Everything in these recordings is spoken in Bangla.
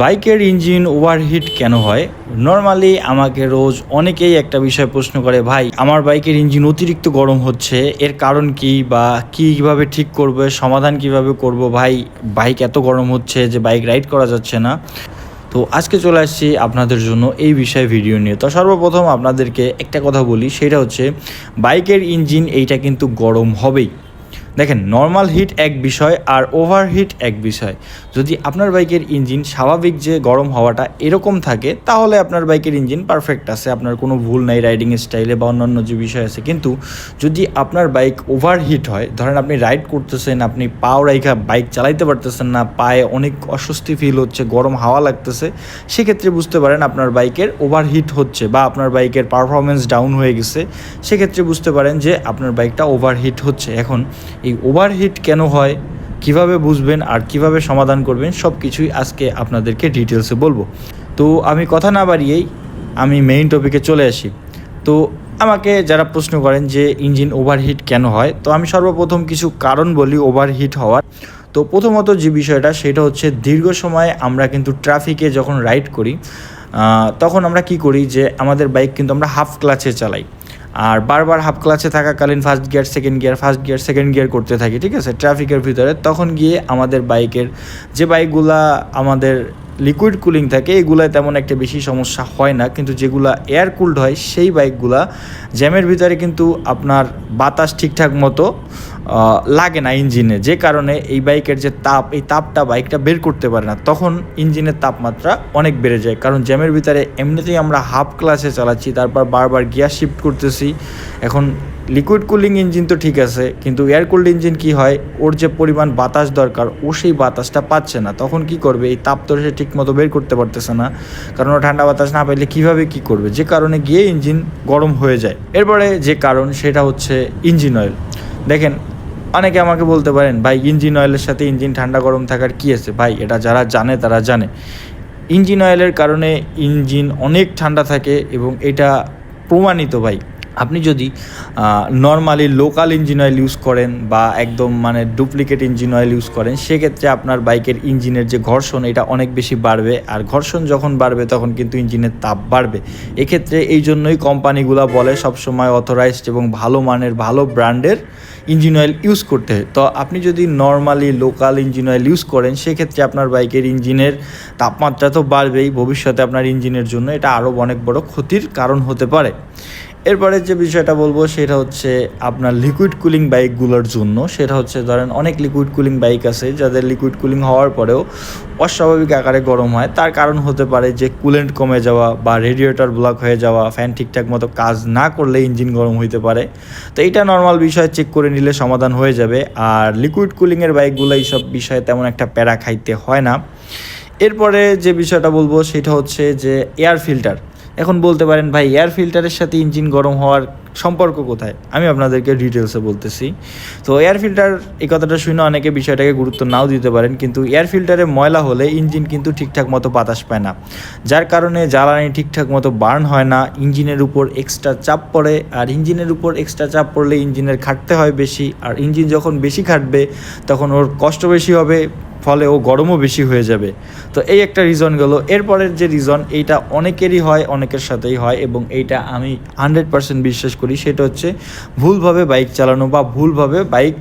বাইকের ইঞ্জিন ওভারহিট কেন হয়? নর্মালি আমাকে রোজ অনেকেই একটা বিষয় প্রশ্ন করে, ভাই আমার বাইকের ইঞ্জিন অতিরিক্ত গরম হচ্ছে, এর কারণ কি বা কীভাবে ঠিক করবে, সমাধান কিভাবে করব ভাই, বাইক এত গরম হচ্ছে যে বাইক রাইড করা যাচ্ছে না। তো আজকে চলে আসছি আপনাদের জন্য এই বিষয়ে ভিডিও নিয়ে। তো সর্বপ্রথম আপনাদেরকে একটা কথা বলি, সেটা হচ্ছে বাইকের ইঞ্জিন এইটা কিন্তু গরম হবেই। দেখেন, নর্মাল হিট এক বিষয় আর ওভারহিট এক বিষয়। যদি আপনার বাইকের ইঞ্জিন স্বাভাবিক যে গরম হওয়াটা এরকম থাকে, তাহলে আপনার বাইকের ইঞ্জিন পারফেক্ট আছে, আপনার কোনো ভুল নাই রাইডিং স্টাইলে বা অন্যান্য যে বিষয় আছে। কিন্তু যদি আপনার বাইক ওভারহিট হয়, ধরেন আপনি রাইড করতেছেন, আপনি পাও রাইখা বাইক চালাইতে পারতেছেন না, পায়ে অনেক অস্বস্তি ফিল হচ্ছে, গরম হাওয়া লাগতেছে, সেক্ষেত্রে বুঝতে পারেন আপনার বাইকের ওভারহিট হচ্ছে বা আপনার বাইকের পারফরমেন্স ডাউন হয়ে গেছে। সেক্ষেত্রে বুঝতে পারেন যে আপনার বাইকটা ওভারহিট হচ্ছে। এখন এই ওভারহিট কেন হয়, কিভাবে বুঝবেন আর কিভাবে সমাধান করবেন, সব কিছুই আজকে আপনাদেরকে ডিটেলসে বলবো। তো আমি কথা না বাড়িয়েই আমি মেইন টপিকে চলে আসি। তো আমাকে যারা প্রশ্ন করেন যে ইঞ্জিন ওভারহিট কেন হয়, তো আমি সর্বপ্রথম কিছু কারণ বলি ওভারহিট হওয়ার। তো প্রথমত যে বিষয়টা, সেটা হচ্ছে দীর্ঘ সময় আমরা কিন্তু ট্রাফিকে যখন রাইড করি, তখন আমরা কি করি যে আমাদের বাইক কিন্তু আমরা হাফ ক্লাচে চালাই, আর বারবার হাফ ক্লাচে থাকাকালীন first gear second gear first gear second gear করতে থাকি, ঠিক আছে, ট্রাফিকের ভিতরে। তখন গিয়ে আমাদের বাইকের যে বাইকগুলা আমাদের লিকুইড কুলিং থাকে, এগুলায় তেমন একটা বেশি সমস্যা হয় না, কিন্তু যেগুলা এয়ার কুলড হয় সেই বাইকগুলা জ্যামের ভিতরে কিন্তু আপনার বাতাস ঠিকঠাক মতো লাগে না ইঞ্জিনে, যে কারণে এই বাইকের যে তাপ, এই তাপটা বাইকটা বের করতে পারে না, তখন ইঞ্জিনের তাপমাত্রা অনেক বেড়ে যায়। কারণ জ্যামের ভিতরে এমনিতেই আমরা হাফ ক্লাসে চালাচ্ছি, তারপর বারবার গিয়ার শিফট করতেছি। এখন লিকুইড কুলিং ইঞ্জিন তো ঠিক আছে, কিন্তু এয়ার কুলড ইঞ্জিন কি হয়, ওর যে পরিমাণ বাতাস দরকার ও সেই বাতাসটা পাচ্ছে না। তখন কি করবে, এই তাপ তো সে ঠিক মতো বের করতে পারতেছে না, কারণ ও ঠান্ডা বাতাস না পাইলে কীভাবে কী করবে, যে কারণে গিয়ে ইঞ্জিন গরম হয়ে যায়। এরপরে যে কারণ, সেটা হচ্ছে ইঞ্জিন অয়েল। দেখেন, অনেকে আমাকে বলতে পারেন, ভাই ইঞ্জিন অয়েলের সাথে ইঞ্জিন ঠান্ডা গরম থাকার কী আছে? ভাই এটা যারা জানে তারা জানে, ইঞ্জিন অয়েলের কারণে ইঞ্জিন অনেক ঠান্ডা থাকে এবং এটা প্রমাণিত। ভাই আপনি যদি normally local engine oil use করেন বা একদম মানে ডুপ্লিকেট ইঞ্জিন অয়েল ইউজ করেন, সেক্ষেত্রে আপনার বাইকের ইঞ্জিনের যে ঘর্ষণ, এটা অনেক বেশি বাড়বে, আর ঘর্ষণ যখন বাড়বে তখন কিন্তু ইঞ্জিনের তাপ বাড়বে। এক্ষেত্রে এই জন্যই কোম্পানিগুলো বলে সবসময় অথরাইজড এবং ভালো মানের ভালো ব্র্যান্ডের ইঞ্জিন অয়েল ইউজ করতে হয়। তো আপনি যদি normally local engine oil use করেন, সেক্ষেত্রে আপনার বাইকের ইঞ্জিনের তাপমাত্রা তো বাড়বেই, ভবিষ্যতে আপনার ইঞ্জিনের জন্য এটা আরও অনেক বড় ক্ষতির কারণ হতে পারে। এরপরে যে বিষয়টা বলবো, সেটা হচ্ছে আপনার লিকুইড কুলিং বাইকগুলোর জন্য। সেটা হচ্ছে ধরেন অনেক লিকুইড কুলিং বাইক আছে যাদের লিকুইড কুলিং হওয়ার পরেও অস্বাভাবিক আকারে গরম হয়। তার কারণ হতে পারে যে কুলেন্ট কমে যাওয়া বা রেডিয়েটর ব্লক হয়ে যাওয়া, ফ্যান ঠিকঠাক মতো কাজ না করলে ইঞ্জিন গরম হইতে পারে। তো এইটা নর্মাল বিষয়, চেক করে নিলে সমাধান হয়ে যাবে। আর লিকুইড কুলিংয়ের বাইকগুলো এইসব বিষয়ে তেমন একটা প্যারা খাইতে হয় না। এরপরে যে বিষয়টা বলবো, সেটা হচ্ছে যে এয়ার ফিল্টার। এখন বলতে পারেন, ভাই এয়ার ফিল্টারের সাথে ইঞ্জিন গরম হওয়ার সম্পর্ক কোথায়? আমি আপনাদেরকে ডিটেলসে বলতেছি। তো এয়ার ফিল্টার, এই কথাটা শুনে অনেকে বিষয়টাকে গুরুত্ব নাও দিতে পারেন, কিন্তু এয়ার ফিল্টারে ময়লা হলে ইঞ্জিন কিন্তু ঠিকঠাক মতো বাতাস পায় না, যার কারণে জ্বালানি ঠিকঠাক মতো বার্ন হয় না, ইঞ্জিনের উপর এক্সট্রা চাপ পড়ে। আর ইঞ্জিনের উপর এক্সট্রা চাপ পড়লে ইঞ্জিনের খাটতে হয় বেশি, আর ইঞ্জিন যখন বেশি খাটবে তখন ওর কষ্ট বেশি হবে, ফলে ও গরমও বেশি হয়ে যাবে। তো এই একটা রিজন গেল। এরপরের যে রিজন, এইটা অনেকেরই হয়, অনেকের সাথেই হয় এবং এইটা আমি 100% বিশ্বাস করি, সেটা হচ্ছে ভুলভাবে বাইক চালানো বা ভুলভাবে বাইক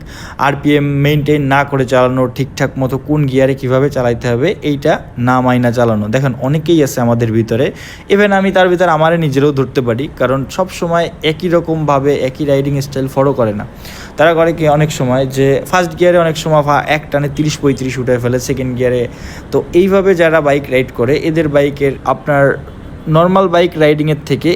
আরপিএম মেনটেন না করে চালানো, ঠিকঠাক মতো কোন গিয়ারে কীভাবে চালাইতে হবে এইটা না মাইনা চালানো। দেখেন অনেকেই আছে আমাদের ভিতরে, ইভেন আমি তার ভিতরে আমারে নিজেরাও ধরতে পারি, কারণ সব সময় একই রকমভাবে একই রাইডিং স্টাইল ফলো করে না। তারা করে কি, অনেক সময় যে ফার্স্ট গিয়ারে অনেক সময় এক টানে 30-35 উঠে ফেলে সেকেন্ড গিয়ারে। তো এইভাবে যারা বাইক রাইড করে, এদের বাইকের আপনার নর্মাল বাইক রাইডিংয়ের থেকে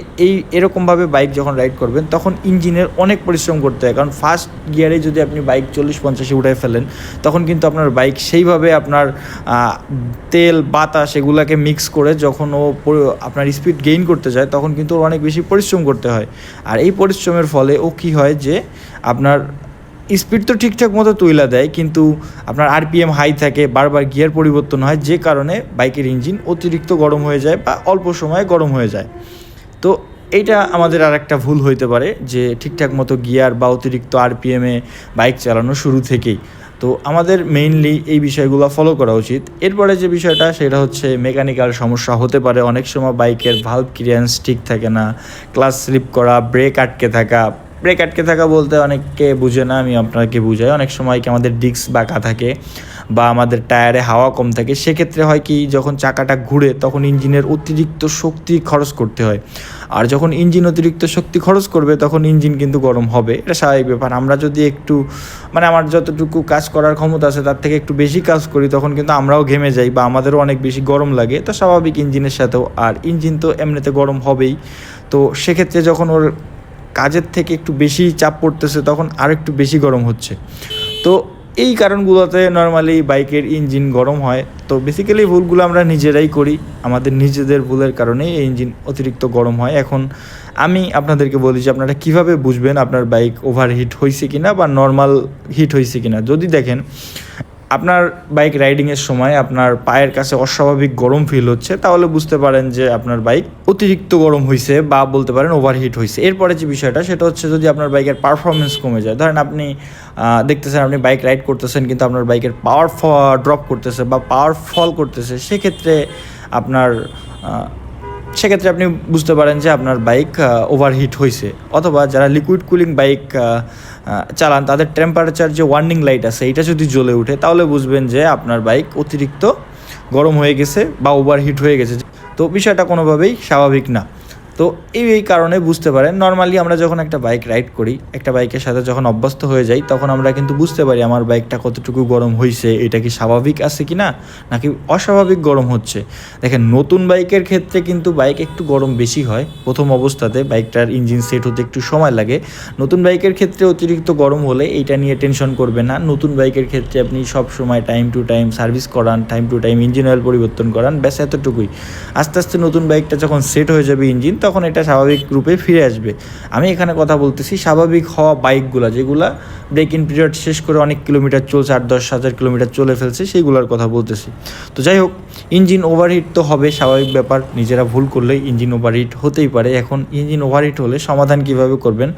এরকমভাবে বাইক যখন রাইড করবেন, তখন ইঞ্জিনের অনেক পরিশ্রম করতে হয়। কারণ ফার্স্ট গিয়ারে যদি আপনি বাইক 40-50 উঠায় ফেলেন, তখন কিন্তু আপনার বাইক সেইভাবে আপনার তেল বাতাস এগুলাকে মিক্স করে যখন ও আপনার স্পিড গেইন করতে যায়, তখন কিন্তু ওর অনেক বেশি পরিশ্রম করতে হয়। আর এই পরিশ্রমের ফলে ও কী হয় যে আপনার স্পিড তো ঠিকঠাক মতো তুইলা দেয়, কিন্তু আপনার আরপিএম হাই থাকে, বারবার গিয়ার পরিবর্তন হয়, যে কারণে বাইকের ইঞ্জিন অতিরিক্ত গরম হয়ে যায় বা অল্প সময়ে গরম হয়ে যায়। তো এইটা আমাদের আর একটা ভুল হইতে পারে, যে ঠিকঠাক মতো গিয়ার বা অতিরিক্ত আরপিএমে বাইক চালানো শুরু থেকেই। তো আমাদের মেইনলি এই বিষয়গুলো ফলো করা উচিত। এরপরে যে বিষয়টা সেটা হচ্ছে মেকানিক্যাল সমস্যা হতে পারে, অনেক সময় বাইকের ভালভ ক্লিয়ারেন্স ঠিক থাকে না, ক্লাচ স্লিপ করা, ব্রেক আটকে থাকা। ব্রেক আটকে থাকা বলতে অনেককে বুঝে না, আমি আপনাকে বুঝাই। অনেক সময় কি আমাদের ডিস্ক বাঁকা থাকে বা আমাদের টায়ারে হাওয়া কম থাকে, সেক্ষেত্রে হয় কি যখন চাকাটা ঘুরে তখন ইঞ্জিনের অতিরিক্ত শক্তি খরচ করতে হয়। আর যখন ইঞ্জিন অতিরিক্ত শক্তি খরচ করবে তখন ইঞ্জিন কিন্তু গরম হবে, এটা স্বাভাবিক ব্যাপার। আমরা যদি একটু আমার যতটুকু কাজ করার ক্ষমতা আছে তার থেকে একটু বেশি কাজ করি তখন কিন্তু আমরাও ঘেমে যাই বা আমাদেরও অনেক বেশি গরম লাগে, তো স্বাভাবিক ইঞ্জিনের সাথেও। আর ইঞ্জিন তো এমনিতে গরম হবেই, তো সেক্ষেত্রে যখন ওর কাজের থেকে একটু বেশি চাপ পড়তেছে তখন আর একটু বেশি গরম হচ্ছে। তো এই কারণগুলোতে নর্মালি বাইকের ইঞ্জিন গরম হয়। তো বেসিক্যালি ভুলগুলো আমরা নিজেরাই করি, আমাদের নিজেদের ভুলের কারণেই এই ইঞ্জিন অতিরিক্ত গরম হয়। এখন আমি আপনাদেরকে বলি যে আপনারা কীভাবে বুঝবেন আপনার বাইক ওভারহিট হয়েছে কিনা বা নর্মাল হিট হয়েছে কিনা। যদি দেখেন আপনার বাইক রাইডিংয়ের সময় আপনার পায়ের কাছে অস্বাভাবিক গরম ফিল হচ্ছে, তাহলে বুঝতে পারেন যে আপনার বাইক অতিরিক্ত গরম হয়েছে বা বলতে পারেন ওভারহিট হয়েছে। এরপরে যে বিষয়টা সেটা হচ্ছে যদি আপনার বাইকের পারফরমেন্স কমে যায়, ধরেন আপনি দেখতেছেন আপনি বাইক রাইড করতেছেন কিন্তু আপনার বাইকের পাওয়ার ড্রপ করতেছে বা পাওয়ার ফল করতেছে, সেক্ষেত্রে আপনি বুঝতে পারেন যে আপনার বাইক ওভারহিট হয়েছে। অথবা যারা লিকুইড কুলিং বাইক চালান তাদের টেম্পারেচার যে ওয়ার্নিং লাইট আছে এটা যদি জ্বলে ওঠে তাহলে বুঝবেন যে আপনার বাইক অতিরিক্ত গরম হয়ে গেছে বা ওভারহিট হয়ে গেছে। তো বিষয়টা কোনোভাবেই স্বাভাবিক না। তো এই কারণে বুঝতে পারেন নর্মালি আমরা যখন একটা বাইক রাইড করি, একটা বাইকের সাথে যখন অভ্যস্ত হয়ে যাই তখন আমরা কিন্তু বুঝতে পারি আমার বাইকটা কতটুকু গরম হয়েছে, এটা কি স্বাভাবিক আছে কি না নাকি অস্বাভাবিক গরম হচ্ছে। দেখেন নতুন বাইকের ক্ষেত্রে কিন্তু বাইক একটু গরম বেশি হয়, প্রথম অবস্থাতে বাইকটার ইঞ্জিন সেট হতে একটু সময় লাগে। নতুন বাইকের ক্ষেত্রে অতিরিক্ত গরম হলে এইটা নিয়ে টেনশন করবে না। নতুন বাইকের ক্ষেত্রে আপনি সব সময় টাইম টু টাইম সার্ভিস করান, time to time engine oil পরিবর্তন করান, ব্যাস এতটুকুই। আস্তে আস্তে নতুন বাইকটা যখন সেট হয়ে যাবে ইঞ্জিন তখন এটা স্বাভাবিক রূপে ফিরে আসবে। আমি এখানে কথা বলতেছি স্বাভাবিক হওয়া বাইকগুলো যেগুলো ব্রেক ইন পিরিয়ড শেষ করে অনেক কিলোমিটার চলছে, 8-10 হাজার কিলোমিটার চলে ফেলছে, সেইগুলোর কথা বলতেছি। তো যাই হোক, ইঞ্জিন ওভারহিট তো হবে, স্বাভাবিক ব্যাপার, নিজেরা ভুল করলেই ইঞ্জিন ওভারহিট হতেই পারে। এখন ইঞ্জিন ওভারহিট হলে সমাধান কিভাবে করবেন?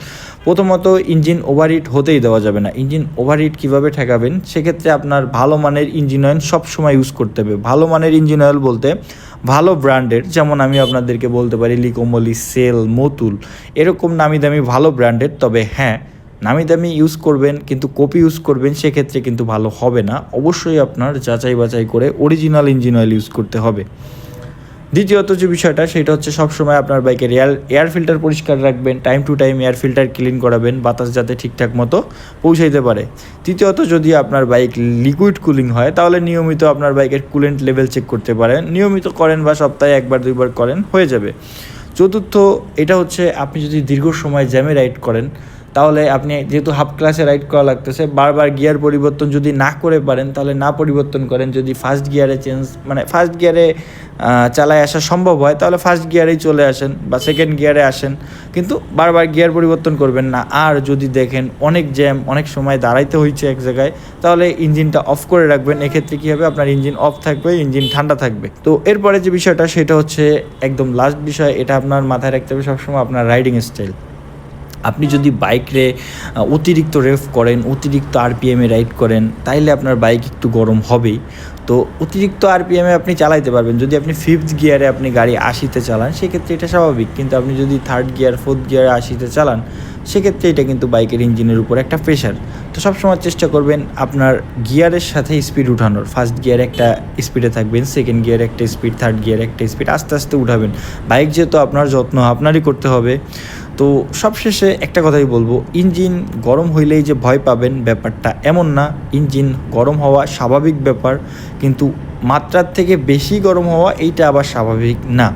প্রথমত ইঞ্জিন ওভারহিট হতেই দেওয়া যাবে না। ইঞ্জিন ওভারহিট কীভাবে ঠেকাবেন? সেক্ষেত্রে আপনার ভালো মানের ইঞ্জিন অয়েল সবসময় ইউজ করতে হবে। ভালো মানের ইঞ্জিন অয়েল বলতে ভালো ব্র্যান্ডের, যেমন আমি আপনাদেরকে বলতে পারি লিকোমলি, সেল, মতুল, এরকম নামি দামি ভালো ব্র্যান্ডের। তবে হ্যাঁ, নামি দামি ইউজ করবেন কিন্তু কপি ইউজ করবেন সেক্ষেত্রে কিন্তু ভালো হবে না। অবশ্যই আপনার যাচাই বাছাই করে অরিজিনাল ইঞ্জিন অয়েল ইউজ করতে হবে। দ্বিতীয়ত যে বিষয়টা সেটা হচ্ছে সবসময় আপনার বাইকের এয়ার ফিল্টার পরিষ্কার রাখবেন, time to time air filter clean করাবেন, বাতাস যাতে ঠিকঠাক মতো পৌঁছাইতে পারে। তৃতীয়ত যদি আপনার বাইক লিকুইড কুলিং হয় তাহলে নিয়মিত আপনার বাইকের কুলেন্ট লেভেল চেক করতে পারেন, নিয়মিত করেন বা সপ্তাহে 1-2বার করেন, হয়ে যাবে। চতুর্থ এটা হচ্ছে আপনি যদি দীর্ঘ সময় জ্যামে রাইড করেন তাহলে আপনি যেহেতু হাফ ক্লাসে রাইড করা লাগতেছে, বারবার গিয়ার পরিবর্তন যদি না করে পারেন তাহলে না পরিবর্তন করেন। যদি ফার্স্ট গিয়ারে চালায় আসা সম্ভব হয় তাহলে ফার্স্ট গিয়ারেই চলে আসেন বা সেকেন্ড গিয়ারে আসেন, কিন্তু বারবার গিয়ার পরিবর্তন করবেন না। আর যদি দেখেন অনেক জ্যাম, অনেক সময় দাঁড়াইতে হয়েছে এক জায়গায়, তাহলে ইঞ্জিনটা অফ করে রাখবেন। এক্ষেত্রে কী হবে, আপনার ইঞ্জিন অফ থাকবে, ইঞ্জিন ঠান্ডা থাকবে। তো এরপরে যে বিষয়টা সেটা হচ্ছে একদম লাস্ট বিষয়, এটা আপনার মাথায় রাখতে হবে সবসময়, আপনার রাইডিং স্টাইল। আপনি যদি বাইকে অতিরিক্ত রেভ করেন, অতিরিক্ত আরপিএমে রাইড করেন, তাইলে আপনার বাইক একটু গরম হবেই। তো অতিরিক্ত আরপিএমে আপনি চালাইতে পারবেন যদি আপনি 5th গিয়ারে আপনি গাড়ি 80-তে চালান, সেক্ষেত্রে এটা স্বাভাবিক। কিন্তু আপনি যদি 3rd গিয়ার 4th গিয়ারে 80-তে চালান, সেক্ষেত্রে এটা কিন্তু বাইকের ইঞ্জিনের উপর একটা প্রেশার। তো সবসময় চেষ্টা করবেন আপনার গিয়ারের সাথে স্পিড উঠানোর। ফার্স্ট গিয়ারে একটা স্পিডে থাকবেন, সেকেন্ড গিয়ারে একটা স্পিড, থার্ড গিয়ারে একটা স্পিড, আস্তে আস্তে উঠাবেন। বাইক যেহেতু আপনার যত্ন আপনারই করতে হবে। তো সবশেষে একটা কথাই বলবো, ইঞ্জিন গরম হইলেই যে ভয় পাবেন ব্যাপারটা এমন না। ইঞ্জিন গরম হওয়া স্বাভাবিক ব্যাপার, কিন্তু মাত্রার থেকে বেশি গরম হওয়া এইটা আবার স্বাভাবিক না।